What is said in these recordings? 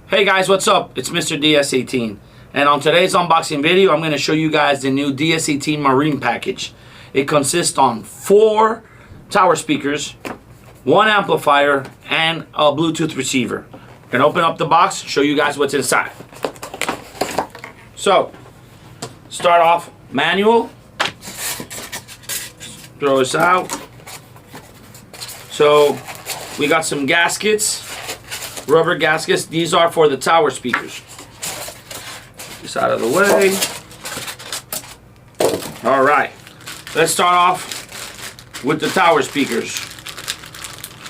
Hey guys, what's up? It's Mr. DS18, and on today's unboxing video I'm going to show you guys the new DS18 Marine package. It consists on 4 tower speakers, 1 amplifier, and a Bluetooth receiver. I'm going to open up the box, show you guys what's inside. So, start off manual, throw this out. So, we got some gaskets. Rubber gaskets. These are for the tower speakers. This out of the way. Alright, let's start off with the tower speakers.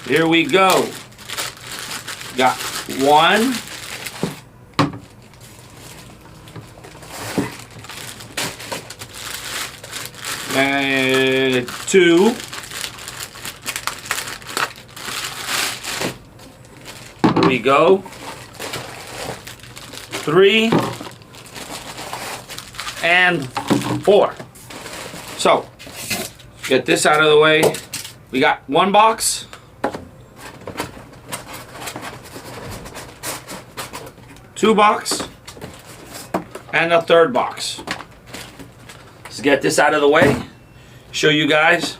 Here we go. Got 1, and 2, here we go, 3, and 4. So, get this out of the way. We got 1 box, 2 box, and a 3rd box. Let's get this out of the way. Show you guys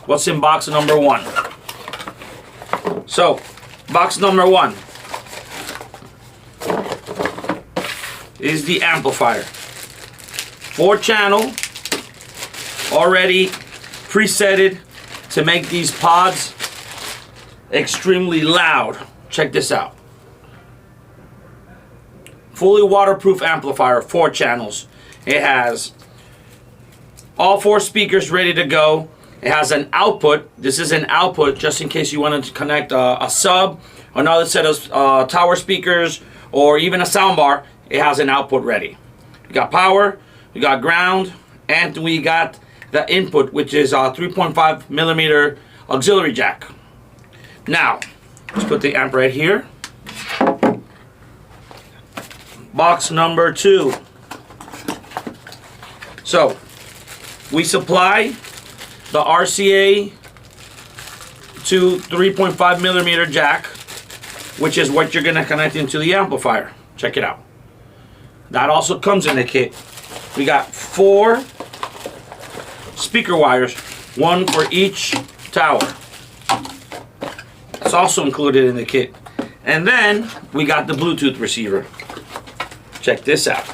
what's in box number 1. So, box number 1 is the amplifier. 4-channel, already presetted to make these pods extremely loud. Check this out. Fully waterproof amplifier, 4 channels. It has all 4 speakers ready to go. It has an output. This is an output just in case you wanted to connect a sub, another set of tower speakers, or even a soundbar. It has an output ready. We got power, we got ground, and we got the input, which is a 3.5 millimeter auxiliary jack. Now, let's put the amp right here. Box number 2. So, we supply the RCA to 3.5 millimeter jack, which is what you're going to connect into the amplifier. Check it out. That also comes in the kit. We got 4 speaker wires, 1 for each tower. It's also included in the kit. And then we got the Bluetooth receiver. Check this out.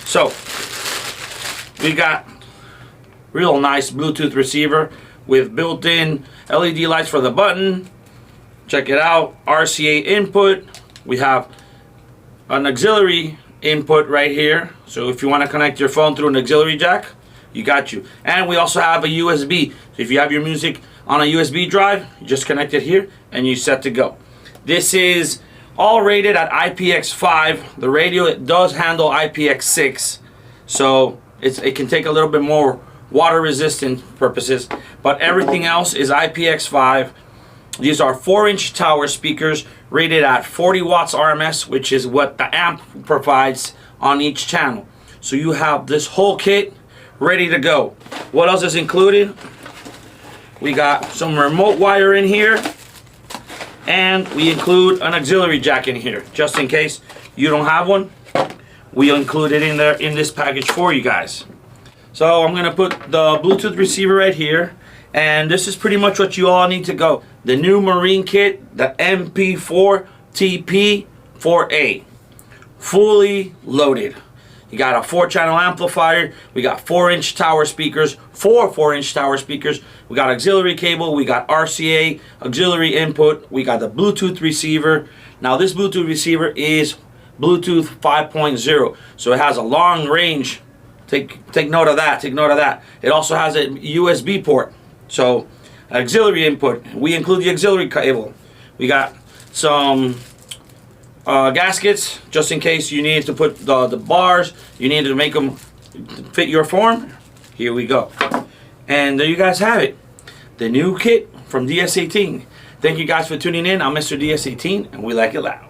So, we got real nice Bluetooth receiver with built-in LED lights for the button. Check it out. RCA input. We have an auxiliary input right here. So if you want to connect your phone through an auxiliary jack, you got you. And we also have a USB. So if you have your music on a USB drive, you just connect it here and you're set to go. This is all rated at IPX5. The radio, it does handle IPX6. So it can take a little bit more water resistant purposes, but everything else is IPX5. These are 4-inch tower speakers rated at 40 watts RMS, which is what the amp provides on each channel. So you have this whole kit ready to go. What else is included? We got some remote wire in here, and we include an auxiliary jack in here, just in case you don't have one. We include it in there in this package for you guys. So I'm gonna put the Bluetooth receiver right here, and this is pretty much what you all need to go. The new Marine kit, the MP4TP.4A, fully loaded. You got a 4-channel amplifier, we got 4-inch tower speakers, 4 4-inch tower speakers, we got auxiliary cable, we got RCA auxiliary input, we got the Bluetooth receiver. Now this Bluetooth receiver is Bluetooth 5.0, so it has a long range. Take note of that, take note of that. It also has a USB port, so auxiliary input. We include the auxiliary cable. We got some gaskets, just in case you need to put the bars, you need to make them fit your form. Here we go. And there you guys have it. The new kit from DS18. Thank you guys for tuning in. I'm Mr. DS18, and we like it loud.